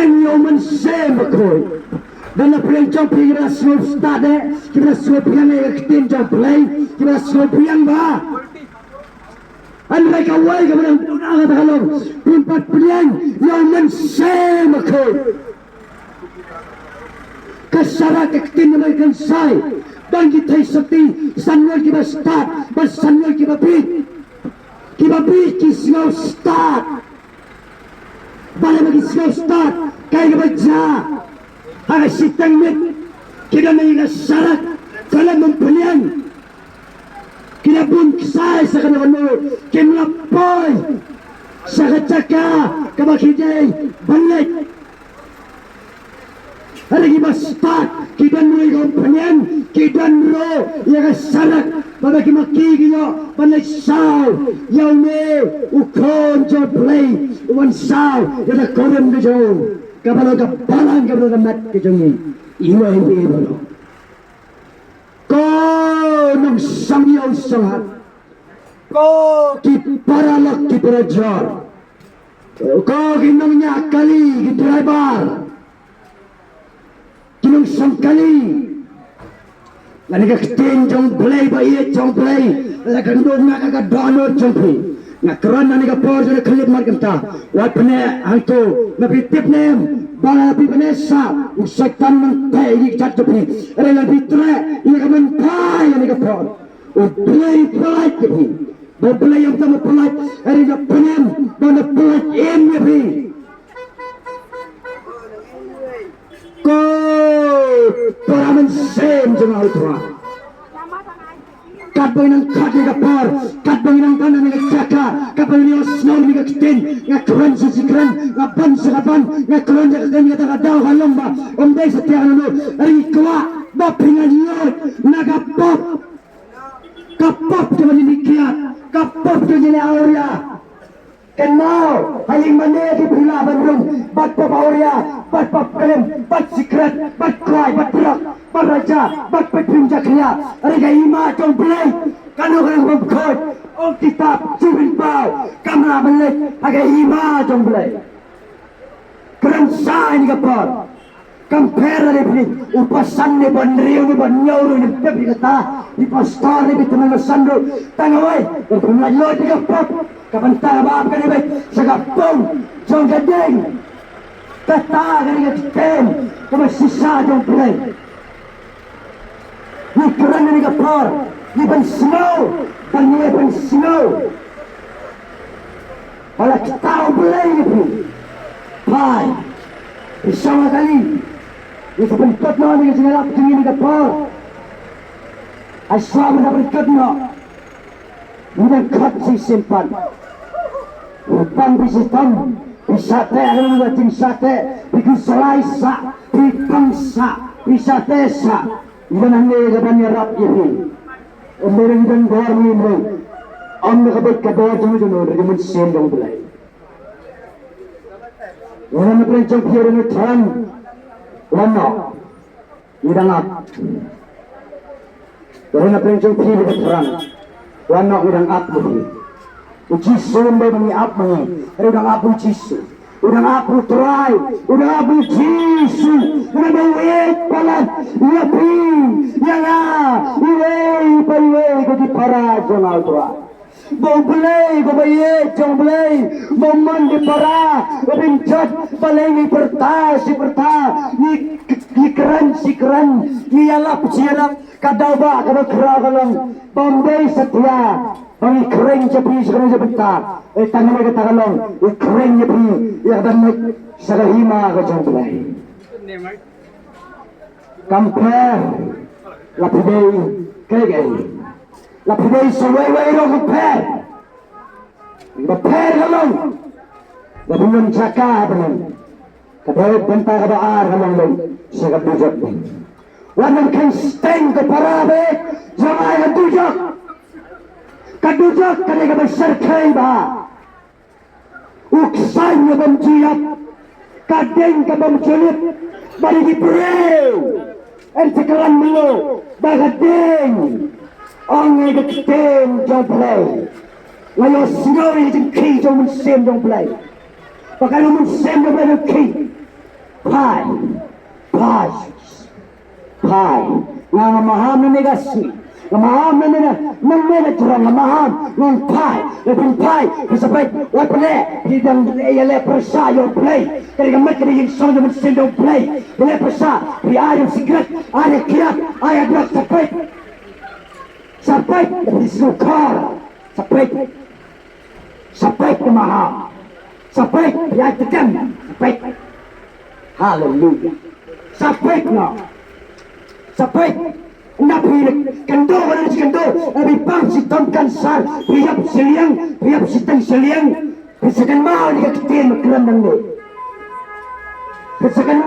play yo man sem ko. Dan na play jump kira slow start kira slow piang extend jump play kira slow piang ba. An mereka away ke mana tunang kata kalau empat piang yo man sem ko. Kasara extend mereka sai. Dan kita seperti Samuel kita start, bas Samuel kita beat slow start. Balik bagi slow start, kaya baca. Harga sitang mit, kita mengingat syarat kalau mempelian. Kita pun kisah sekarang kita melapoy, sakacaka, kabakijay, balik. Hari kita start, kita mulai kompenian, kita nro, yang sarak, pada kita kikio, balik saw, yang me, ukon jo play, uwan saw, yang ada koren kejong, kapalo kapalang kapalo mat kejong ini, iwa ini bolo. Ko nung sangyaw sangat, ko kiparalak kiparajar, ko kinong niya kali kidraibar. Kinong sangkali lani ka ktin jong play ba iye jong play la kandong nga ka donor jong play nga kran nani ka por jong khalip mar kanta wat pane hanto na pitip nem bala pi panesa usaitan man tay ni chat jong play re la pitre ni ka man pay ni ka por o play ke play ba play yang tama play re ka panem ba na play em ni play ko paraman sem jangan tua. Kapal yang kaki kapal, kapal yang kanan yang caka, kapal yang snow yang keten, ngakran sesikran, ngapan sekapan, ngakran jakakan kata kadau halomba, omday setiap anu, rikwa, bapingan yot, nagapop, kapop jangan dimikiat, kapop jangan auria. Kenal, haling mana di bila bandung, bat pop auria, bat pop kalem, bat sikret, bat kuai, bat berak, bat raja, bat petrim jaknya, harga ima jom belai, kanu membukot, kitab, cubin bau, kamera balik, harga ima jom belai. Keren sah ini kapal, compare ni upasan ni bandriu ni banyau ni pepi kata, di pastor ni teman masandro, tangawai, berkumpulan lo di kapal. Kapan tabab kan ibe sagapong jong gading kata kan gaten kama sisa jong play ni keren ni kapor ni ban snow ban ni ban snow wala tao play ni pai isama kali ni sebentot no ni singalap tinggi ni kapor asam na berkat no ni kat si simpan Upang bisitong, bisate, ano nga ting sate, bikulay sa, bipangsa, bisate sa, iba nang nagaban niya rap yun. Umiring dan gawin mo, ang nakabit ka doon sa mga regimen siyang bulay. Wala na pala yung piyero ng tan, wala, idangap. Wala na pala yung piyero ng tan, wala, idangap mo. Ujisu mbak mengiap mengi, udah ngapu Jisu, udah ngapu try, udah ngapu Jisu, udah bawet palat, ya pi, ya la, iwei paiwei kau di para jonal tua, bau belai kau baye jong belai, bau mandi para, kau bincot balai ni perta si perta, ni keren si keren, ni alap si alap, kadau ba kadau kerah kalong, Bombay setia. Ang kering jepi sekarang sebentar, tangan mereka takalong, kering jepi yang banyak sagahima kacang belai. Compare, lapidei kegay, lapidei suway lo compare, compare kalong, labulun caka kalong, kadawit benta kabaar kalong lo sagabujak. Wanang kang steng ke parabe, jamai kadujak. Kadujak kanega beserkai ba uksanya bamjiap kadeng ka bamjulit bari di brew sekalan milo bagadeng onge gedeng jomplay layo sinori jeng ki jom musim jomplay pakalo musim jomplay ki Pai, Pai, Pai, nga maham na negasi, maham na terang, maham ng Pai, lepin Pai, kasabay, wapale, hidang ayale persa yung play, kaya mat kaya yung song yung sindong play, ayale persa, ayang secret, ayang kiat, ayang drak sapay, disukar, sapay maham, sapay, ayang tekan, sapay, hallelujah, sapay na, sapay, napilit, kando, wala si kando, abipang si Tom Kansar, piyap si Tang Siliang, pisakan mau ni kakitin, magkaroon ng mo. Pisakan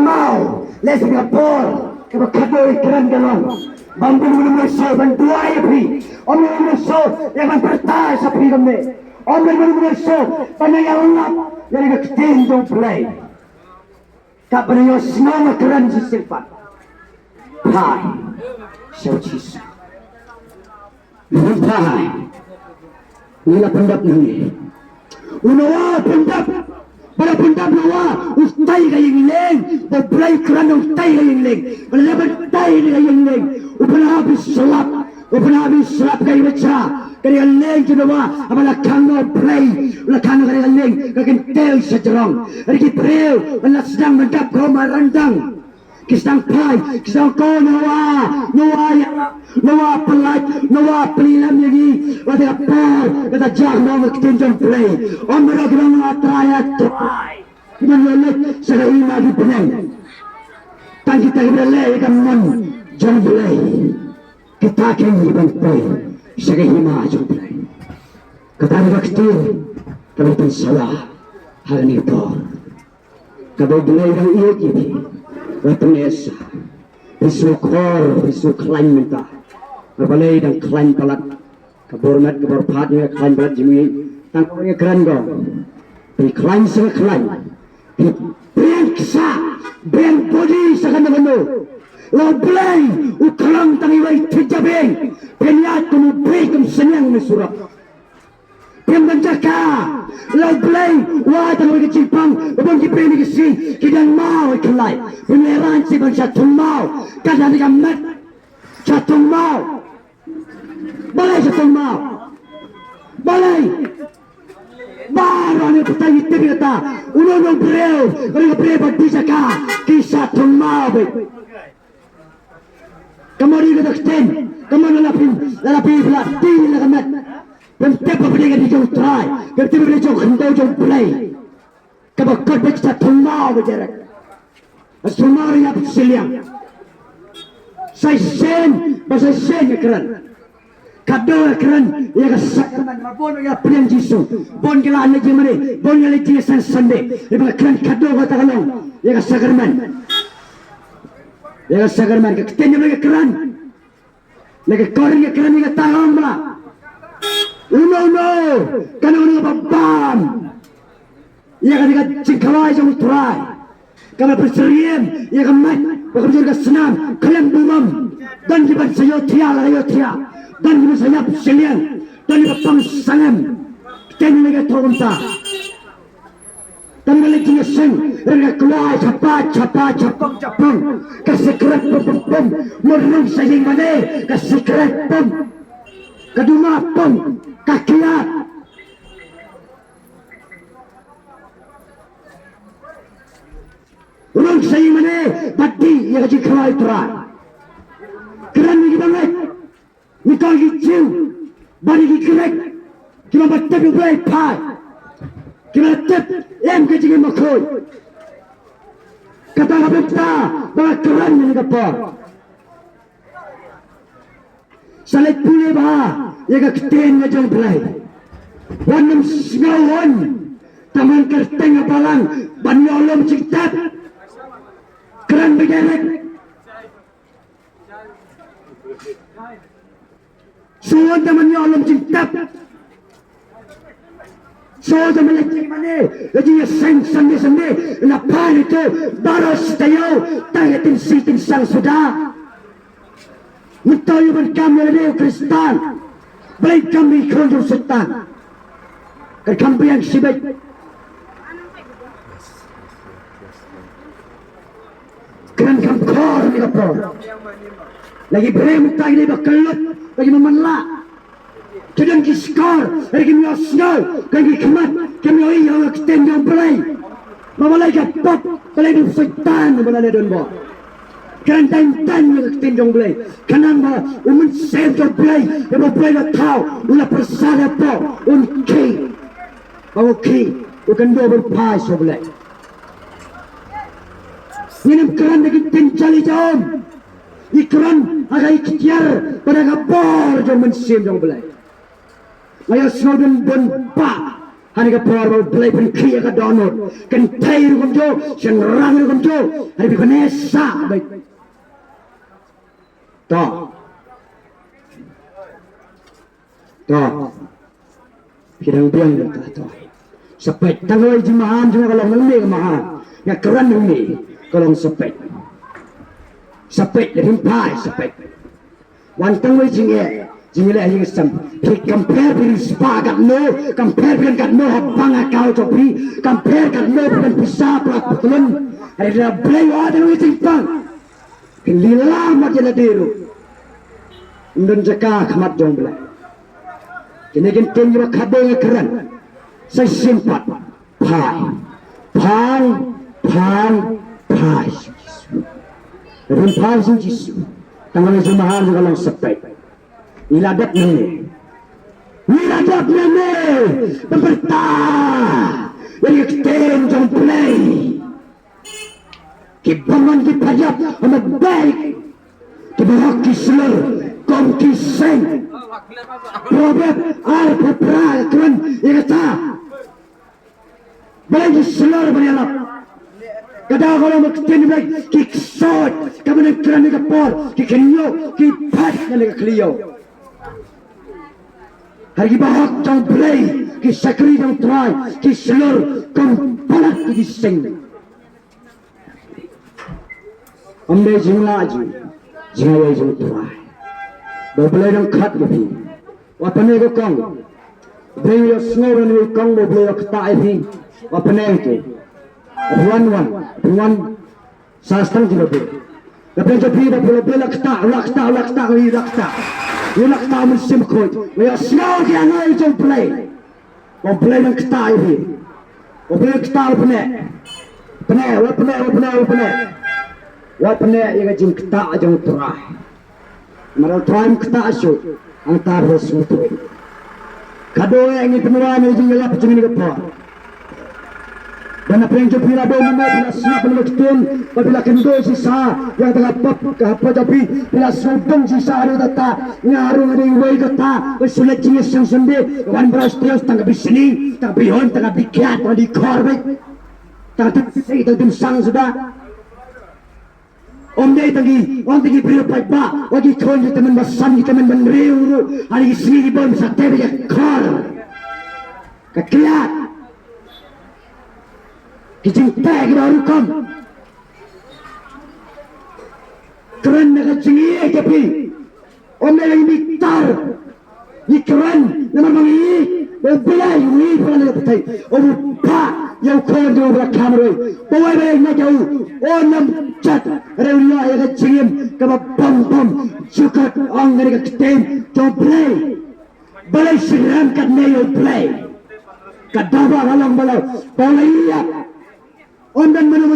mau, les Singapore, kabakado ikaran galon, bambang mo so, banduay api, om mo so, yaman pertay sa pigam ni, om mo so, panayawalap, yan kakitin don't play. Kapanayo snow magkaroon si Silpan. Pai, siya Jesus. Pai, nila pendap nini. Unawa pendap, para pendap nawa, ustay kayong leng, bablay kerana ustay kayong leng, malaban tay kayong leng, upanahabis salap kayo baca, kaya leng kinawa, amalakang no play, lakang kaya leng, kagintel sa jarong, rigi preo, wala sedang mendap ko marandang. Kisang Pai, kisang ko nawa pelat, nawa pelilam lagi, wada par, kata jah nawa ketinjang play, omra kerana atraya try, menulis serai lagi penang, tang kita berlay ikan mon, jang play, kita kini bang play, serai hima jang play, kata mereka ketir, kami pun salah, hal ini kau, kau play yang ia kini. Watanesa, isu klaim minta, berbalai dan klaim pelat, kebormat keborpatnya klaim pelat jemi, tangkapnya keren go, klaim sama klaim, brand kesa, brand body sekarang dengan lo belai, ukalang tangiwai terjabeng, penyat kamu break senyang mesurap. Pembanjaka, lau belai, wah tangan kecil pang, babon di premi kesi, kidang mau ikelai, pemeran si bang catung mau, kadang dia mat, catung mau, balai, baru ane petangi tebi kata, uno breu, mereka breu berbisaka, kisah tung mau, kemudian kita ketin, kemudian lalapi belah, tinggi lakamat. Dan tiap apa dia jauh try, kerja dia jauh jauh play. Kabakar baca thumau berjarak. Asumar yang bersiliang. Saya sen, bahasa sen keren. Kado keren, ia kesakraman. Bon ia pilihan Yesus. Bon kela ane jemari, bon ia lagi sen Sunday. Ia keren kado kata kalau ia kesakraman. Ia kesakraman. Ketenya mereka keren. Mereka korang ia keren ia taham lah. Uno, karena uno babam, ia kan cingkawai jauh terai, kalau berseriam, ia kan mat, bahkan juga senam, kalian bumam, dan jiban saya tiada, dan jiban saya berselian, dan jiban pangsangan, kita mereka tahu entah, dan mereka juga seng, mereka keluar capang, kasih kerat pom, murung sayang mana, kasih kerat pom, kedua pom. Kakiat, orang saya mana tadi yang kaji kerai terai, keran ni banget, ni kau hijau, bari dikerek, kita bertep boleh pai, kita bertep kaji makoi, kata apa kita, bawa keran ni kapor, salit pulih bah. Ia ketin ngajang belai. Wanam sengawan. Taman kerteng apalang. Banyolom ciktat. Keran berjarak. Suwan taman nyolom ciktat. Suwan taman lecik mana. Lagi ia seng sende. Napan itu. Baros tayo. Tangatin siting sang sudah. Mentayu berkami ada Kristan. Baik kami konjung setan. Kerkampi yang sibuk. Keren kampor ni kapor. Lagi beremtak ni bakalot, lagi memanlak. Kadang kiskar, lagi miasnal, lagi kemat, kami yang akten yang belai. Mamalai kapot, balai dan syaitan balai dan bo. Keren tan yang akten yang belai. Kanan ba, umun sen yang belai, yang belai na tau, ula persada po, key. Key, bukan dua berpas yang belai. Minum keran lagi pencali jom. Ikran agak ikhtiar pada kapor jom mensim jom belai. Maya snowden bon pa. Hani kapor bau belai pen kia ka donor. Kan tai rukum jo, siang rang rukum jo. Hari bikon esa baik. Toh. Pirang-pirang kata toh. Sampai tanggal jimahan cuma kalau ngelmi kemahan. Yang keran ngelmi. Kalau sepet lebih pai sepet wantang we jinge le yang sam pi compare dengan sepakat no compare dengan no banga kau copi compare dengan no dengan bisa pelak betulan ada belai ada we timpang lila mat jela diru ndon jaka khamat jong belai kini gen juga kado keren saya simpat pai Rin pai sing Jisu. Tanggal semahan juga lang sepet. Niladap nene. Pemberta. Yang ekstern jang play. Kibangan kipayap amat baik. Kibahak kisler. Kom kiseng. Robert al popral keren. Ikata. Balai kisler banyalap. Kadang kalau makin baik, kiksot, kamu nak kerana kapor, kikenyo, kipat nak kelio. Hari bahak jang play, kisakri jang try, kislur, kampalat kiseng. Ambil jinglaji, jinglaji jang try. Berplay jang kat lebih. Apa ni kong? Beri snow ni kong berplay kata ini. Apa ni itu? One sastang juga ber. Tapi jadi berapa lakta musim koi. Mereka semua dia nak jom play. Play nak kita ini. Play kita pene. Wap yang jom kita jom try. Mereka try kita asyik. Antar sesuatu. Kado yang ini penuan yang jom lap jom ini apa? Dan apa yang jepila doa bila snap melektin, bila kendo sisa yang tengah apa tapi bila sudung sisa ada data ngaruh ada iway kata bersulit jenis yang sendiri wan beras terus tangga bisini tangga bihon tangga bikiat tangga dikorbek tangga tim sang sudah om day tanggi beri lepas ba wagi kawan kita menbasan kita menriuru hari sini di bawah bisa tebe ya kor kekiat Kijingta kita hukum keren nak jingi tapi orang yang miktar ni keren nama mangi belai ni pernah nak betai orang pa yang kau jauh berkamera bawa baik nak jauh orang cat rela yang jingim kaba bom juga orang yang ketem jauh belai siram kat nayo belai kadaba halang balau iya Ondan menu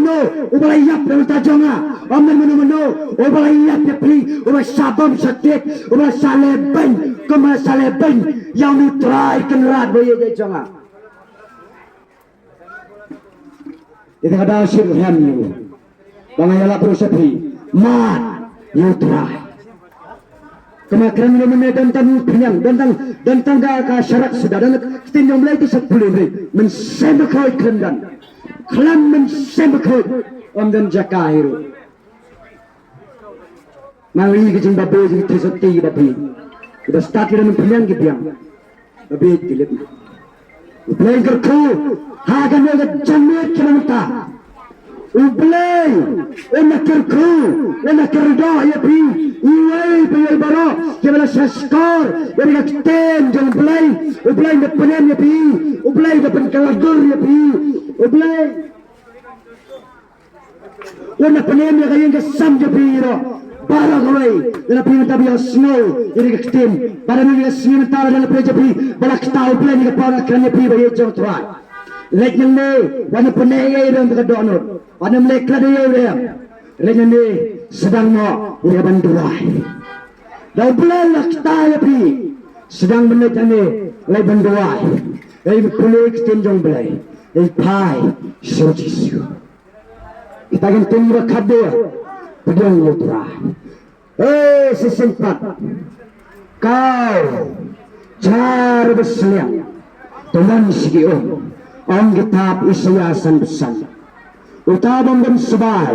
ubalayap dalam tajonga. Ondan menu ubalayap dia beli ubay sabam sakit ubay saleben kemana saleben yang nutrai kenerat boye dia jonga. Itu ada sirham ni. Bangayala prosepi mat nutrai. Kemakiran menu tentang penyang tentang ka syarat sudah dan tinjau mulai itu 10 hari mensemekau kerendan. Kelam mensembekut dan jakairu. Mangi kecing babe jadi terseti babe. Kita start kita mempunyai kebiang. Babe tilit. Ublay kerku. Hagan yang jamir keranta. Ublay. Enak kerku. Enak kerja ya pi. Iway payay baro. Kaya saskor. Dari kakten jangan ublay. Ublay depan ya pi. Ublay depan kalagur ya pi. Ublay Una penem ya kayen ke sam je piro. Bara kawai dalam pilihan tabi yang snow jadi ketim. Bara ni snow mentara dalam pilihan jabi. Bara ketau pilihan ni kepala kerana pi bagi jauh tuan. Lek ni wana penem ya yang dekat donor. Wana melek dia ya. Lek ni sedang mo ia banduai. Dah pilihan lah ketau ya pi. Sedang melek ni lek banduai. Lek penem ketim jong belai. Lek pai sojisu. Kita akan tunggu kado. Pedang Putra. Sesempat kau cara berseliang Tuhan segi om kitab Isayasan besan utabang dan sebai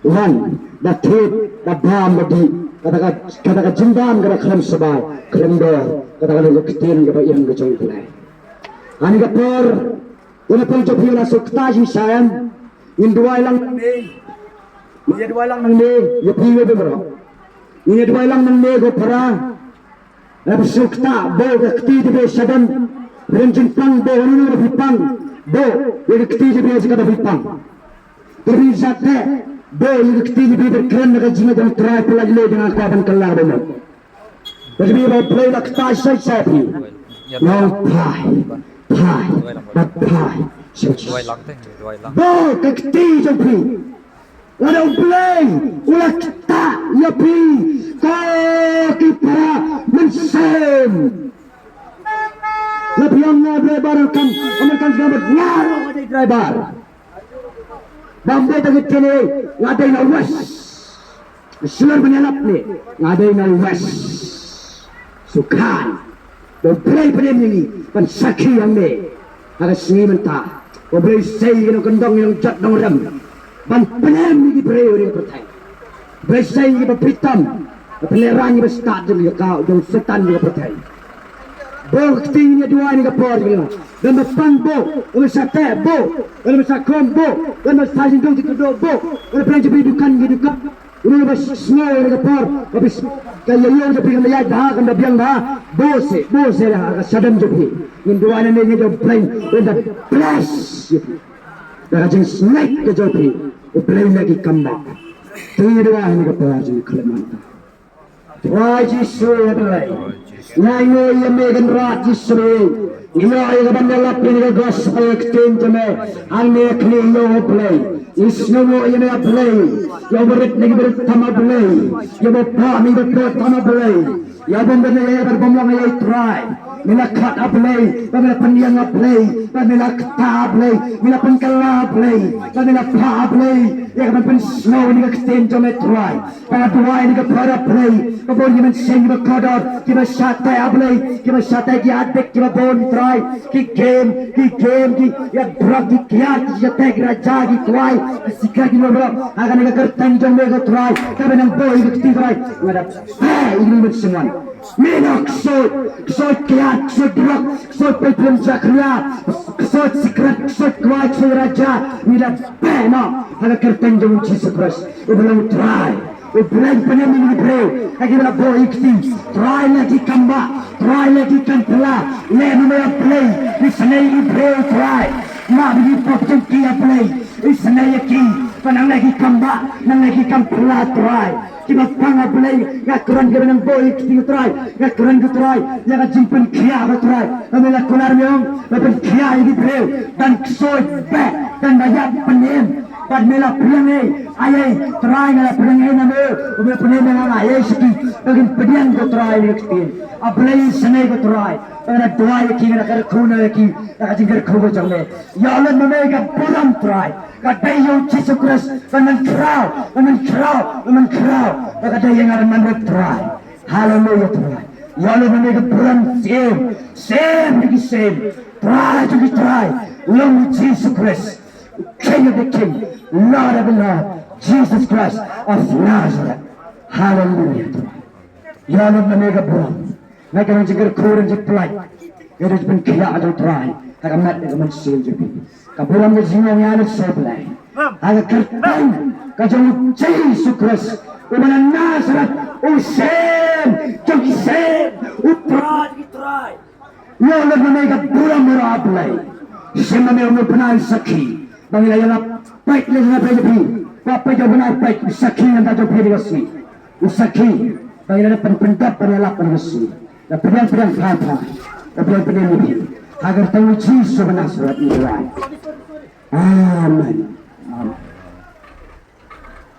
Tuhan datit dabam badi kata jindam kata kelam sebai kelam dor kata lu ketin kata yang gejong pelai ani kapor una pang jopi na suktaji sayang indua lang ini dua lang nang ni, ya piwe bemro. Ini dua lang nang ni go para. Ab sukta bo gakti de sadan. Renjin pang bo ni no bipang. Bo gakti de jika bipang. Tapi sate bo gakti de berkeren na jina dan try pelaj le dengan kaban kelar bemro. Jadi bo play la kta sai sapi. No pai. Bo gakti jopi. Walau play, ulah kita, ya pi, kaki para mensem. Lebih yang driver kan, American driver nyaro ada driver. Bambu tadi kene, ngadai na wes. Seluar menyalap ni, ngadai na wes. Sukan, play pada ni, pan sakhi yang ni, agak sini mentah. Play say yang kendong yang jat dong rem. Ban penem ni bereu ni pertai. Besai ni berpitam. Pelerang ni berstart ni kau jom setan ni pertai. Bo ketingnya dua ni kapor ni. Dan berpang bo, bersate bo, dan bersakom bo, dan bersajin dong dituduh bo. Dan pelajari bidukan bidukan. Ini bas snow ni kapor. Habis kaya yo je pergi melihat dah kan biang dah. Bo se lah sadam je. Ni dua ni jom plain dan bless. Dah jeng snake ke jopi. Play lagi comeback. Tidak ini kepahajan Kalimantan. Raji Sri play. Nyanyi yang megan Raji Sri. Ina yang bandalap ini gospel ketin jeme. Ane kini yo play. Isnu yang me play. Yo berit lagi berit tama play. Yo berpami berpot tama play. Yo benda yang berbomlang yang try. Mila kat play, mila peniang play, mila kata play, mila penkala play, mila pa play. Yang pen snow ni ketin jome try. Pada dua ni para play. Kebon yang sing berkodor, kita sate play, kita sate ki adek kita bon try. Ki game, ki ya drug ki kiat, ya tag raja ki try. Sikar ki bro, agan ni kertan jome ko try. Tapi nang boy ki try. Ngada, ini men semua. Minok soy kiat, soy drug, soy petrum zakria, soy secret, soy kuat, soy raja. Mila pena, ada kertan jom Jesus Christ. Ubelum try, ubelum penem ini bro. Lagi bela boy ikti, try lagi kamba, try lagi kantela. Lemu mela play, di sana ini bro try. Ma bagi pop kia play, di sana yaki. Panang lagi kamba, nang lagi kantela try. Kita pangap play, ngakuran kita nang boy kita try, ngakuran kita try, yang jimpen kia kita try, ambil kular meong, lepas kia ini bro, dan soy back, dan banyak penem, dan mela penyang ayai try mela penyang nama, ambil penem dengan ayai segi, bagi penyang kita try ni kita, ablay senai kita try, ada dua lagi kita kerkuna lagi, kita jingkar kerja jangan, ya Allah mereka pulang try. Kadai yang Jesus Christ dengan crowd, kadai yang ada manut try. Hallelujah try. Ya Allah mereka pulang same lagi same. Try juga try. Long Jesus Christ, King of the King, Lord of the Lord, Jesus Christ of Nazareth. Hallelujah try. Ya Allah mereka pulang. Mereka menjadi kurang jeplai. Ia dah pun kaya ada try. Kamat dengan mensil juga. Kapulang ke sini yang ada sebelah. Ada kertan. Kajang Jesus Christ. Umanan Nazareth. Usem. Jogi sem. Utray. Ya Allah mereka pulang meraplay. Sema mereka penal sakhi. Bangila yang baik lagi apa jadi. Papa jauh benar baik usaki yang tak jauh pilih wasi. Usaki bagaimana penpendap penelak penwasi. Dan pedang-pedang kata, pedang-pedang ini agar tahu Yesus benar surat ini. Amin. Amin.